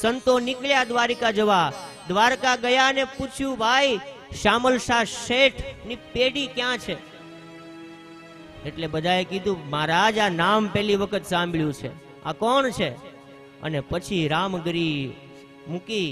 સંતો નીકળ્યા દ્વારિકા જવા. દ્વારકા ગયા અને પૂછ્યું, ભાઈ શામલ શાહ શેઠ ની પેઢી ક્યાં છે? એટલે બધાએ કીધું, મહારાજ આ નામ પહેલી વખત સાંભળ્યું છે, આ કોણ છે? અને પછી રામગરી મૂકી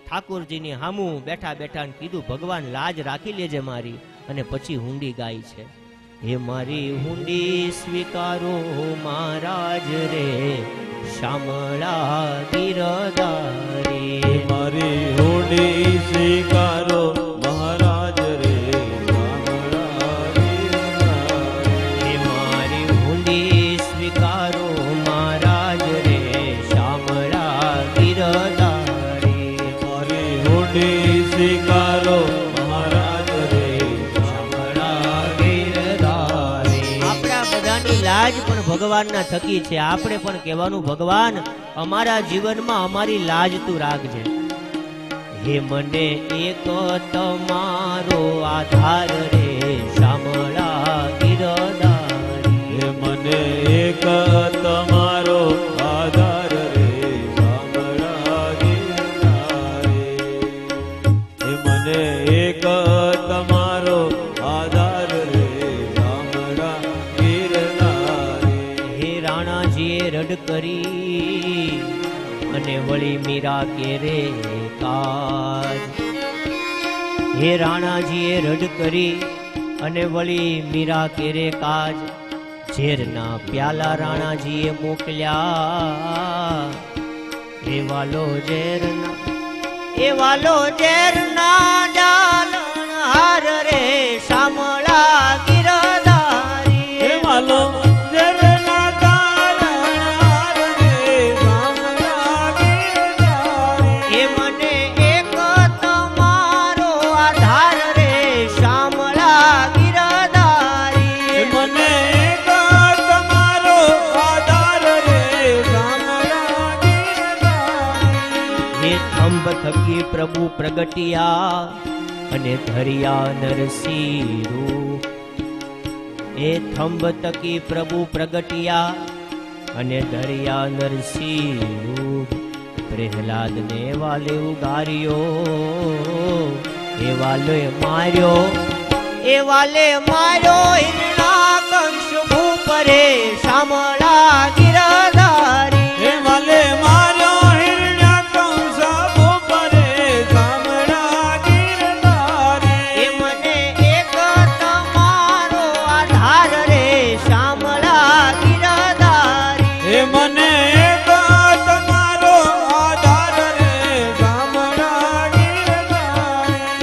ઠાકોરજીની હામું બેઠા બેઠા કીધું, ભગવાન લાજ રાખી લેજે મારી. અને પછી હુંડી ગાઈ છે, હે મારી હુંડી સ્વીકારો મહારાજ રે, શામળા ગિરધારી. મારી હુંડી સ્વીકારો મહારાજ રે, શામળા ગિરધારી. હે મારી હુંડી સ્વીકારો મહારાજ રે, શામળા ગિરધારી. મારી હુંડી સ્વીકારો મહારાજ રે, શામળા ગિરધારી. આપણા બધાની લાજ પણ ભગવાનના થકી છે. આપણે પણ કહેવાનું, ભગવાન અમારા જીવનમાં અમારી લાજ તું રાખજે. હે મને એક તમારો આધાર રે, શામળા ગિરધારી. હે મને એક તમારો આધાર રે, શામળા ગિરધારી. હે મને એક તમારો આધાર રે, શામળા ગિરધારી. હે રાણાજીએ રડ કરી અને વળી મીરા કેરે કાજ. હે રાણાજીએ રડ કરી અને વળી મીરા કેરે કાજ. ઝેરના પ્યાલા રાણાજીએ મોકલ્યા, એ વાલો ઝેરના જાલણ હાર રે, શામળા ગિરધારી. હે વાલો ઝેરના જાલણ હાર રે, શામળા ગિરધારી. એ મને એક તમારો આધાર રે, શામળા ગિરધારી. હે મને એક તમારો આધાર રે, શામળા ગિરધારી. હે થંભ થકી પ્રભુ પ્રગટિયા અને ધરિયા નરસિંહ રૂપ. એ થંભ થકી પ્રભુ પ્રગટિયા અને ધરિયા નરસિંહ રૂપ. પ્રહલાદ ને વાલે ઉગાર્યો, એ વાલે માર્યો હિરણા કંશ ભૂપરે, શામળા ગિરધારી. હે વાલે માર્યો હિરણ્યકંશ ભૂપરે, શામળા ગિરધારી. એ મને એક તમારો આધાર રે, શામળા ગિરધારી. હે મને એક તમારો આધાર રે, શામળા ગિરધારી.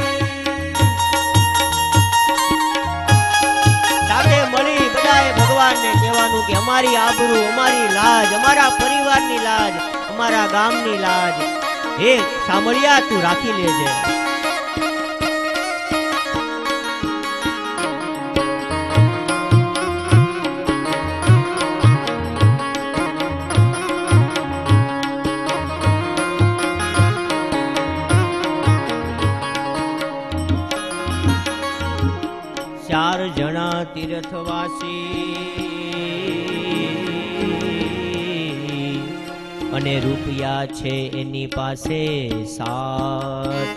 સાથે મળી બધાએ ભગવાનને કહેવાનું કે અમારી આબરૂ, અમારી લાજ, અમારા પરિવારની લાજ, અમારા ગામની લાજ, હે શામળિયા તું રાખી લેજે. ચાર જણા તીર્થવાસી અને રૂપિયા છે એની પાસે 7.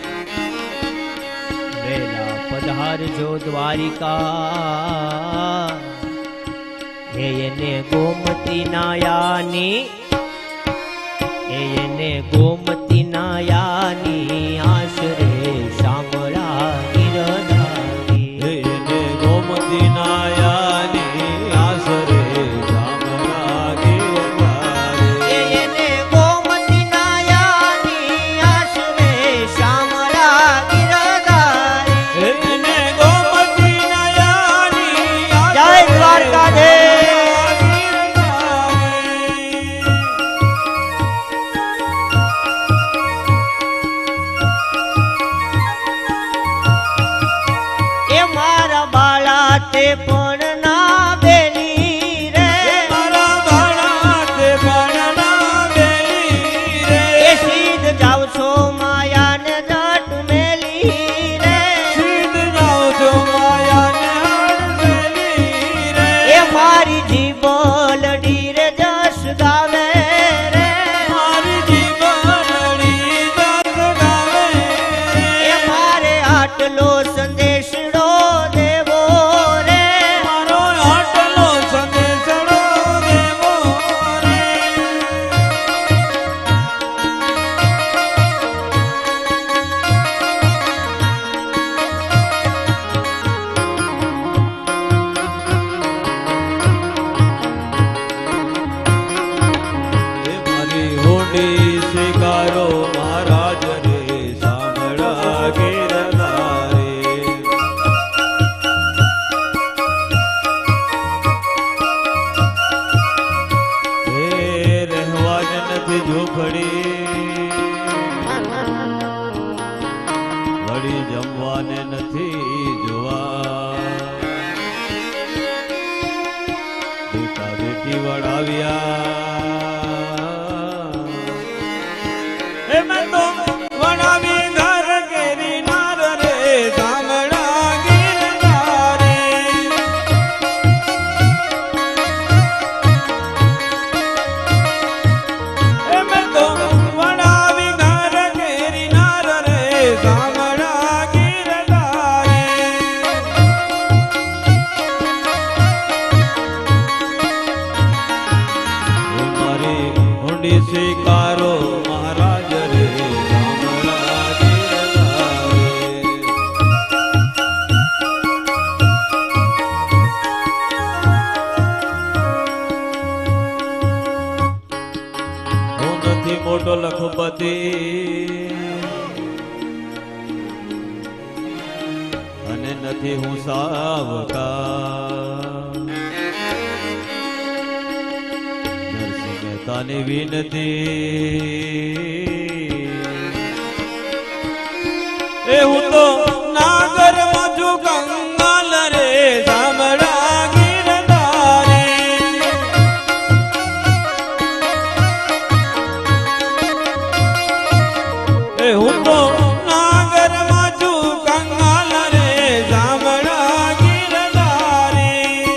વેલા પધારજો દ્વારિકા, હે એને ગોમતી નાયાની, હે એને ગોમતી નાયાની આશરે, શામળા ગિરધારી. હે એને ગોમતી નાયાની આશરે, શામળા ગિરધારી. એને ગોમતી નાયાની આશરે, શામળા ગિરધારી. હે એને ગોમતી નાયાની જય આશરે, દ્વારકાધીશ. ગિરધારી. વળી જમવાને નથી જોવા બેટા બેટી વડાવ્યા એ મેં તો વડાવી ઘર કેરી નાર રે ગામડા ગીરધારી એ મેં તો વડાવી ઘર કેરી નાર રે ગામડા ગીરધારી મારી ઊંડી સ્વીકારો મહારાજ રે ગામડા ગીરધારી હું નથી મોટો લખપતિ અને નથી હું સાવકા નરસિંહ મહેતાની વિનતી એ હું તો નાગર મજુ કંગાલ રે ગામડા ગીરધારી એ હું તો નાગર મજુ કંગાલ રે ગામડા ગીરધારી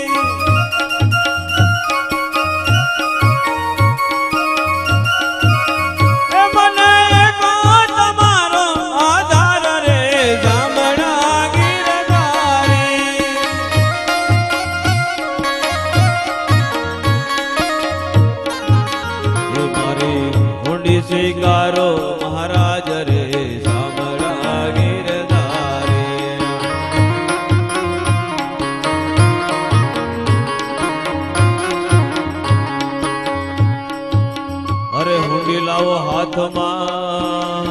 એ મને કો તમારો આધાર રે ગામડા ગીરધારી એ મારી ઊંડી સ્વીકારો મહારાજ રે ગામડા ગીરધારી અરે હુંડી લાવો હાથમાં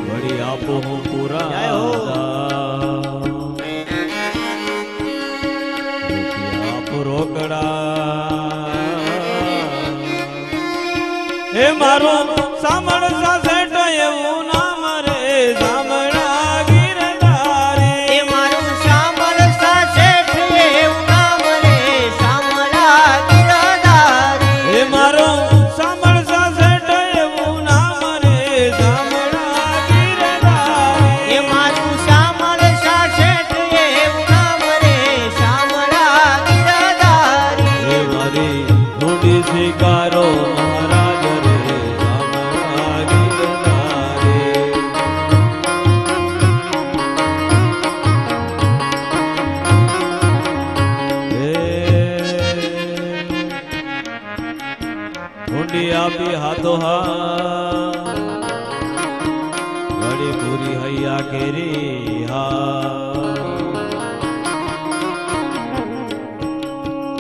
વળી આપો હું પૂરા જય હો. રૂપિયા આપો રોકડા હે મારું સાંભળ સાસેટ એવું નામ રે ગામડા ગીરધારી એ મારું શામળ સાસેઠ એવું નામ રે શામળા ગીરધારી હે મારું સાંભળ સાસેટ એવું નામ રે ગામડા ગીરધારી એ મારું શામળ સાસેઠ એવું નામ રે શામળા ગીરધારી હે મારી ઊંડી સ્વીકારો મહારાજ રે ગામડા ગીરધારી ઊંડી આપી હાથો હા વળી પૂરી હૈયા કેરી હા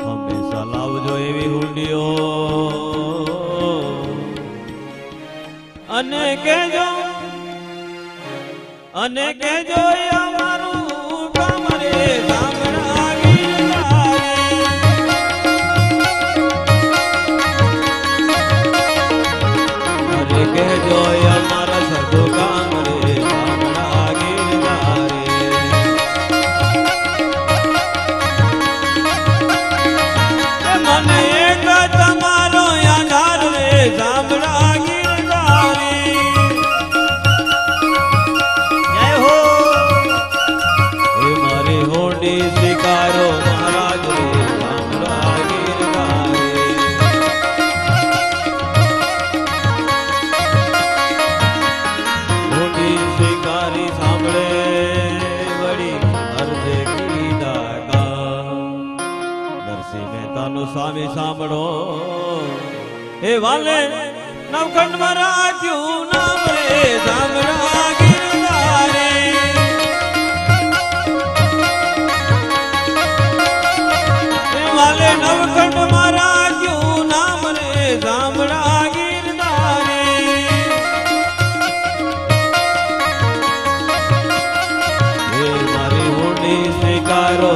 હંમેશા લાવજો એવી હુંડીઓ અને કેજો અમારું કામ રે ગામડા ગીરધારી અરે કહેજો અમારા સદો કામ રે ગામડા ગીરધારી એ મને એક તમારો આધાર રે ગામડા ગીરધારી જય હો. એ મારી હોડી સ્વીકારો મહારાજ રે ગામડા ગીરધારી હોડી સ્વીકારી સાંભળે વળી અર્ધે કીધા કા નરસિંહ મહેતાનું સ્વામી સાંભળો એ વાલે નવખંડમાં રાખ્યું નામ રે ગામડા ગીરધારી એ વાલે નવખંડમાં રાખ્યું નામ રે ગામડા ગીરધારી એ મારી હોડી સ્વીકારો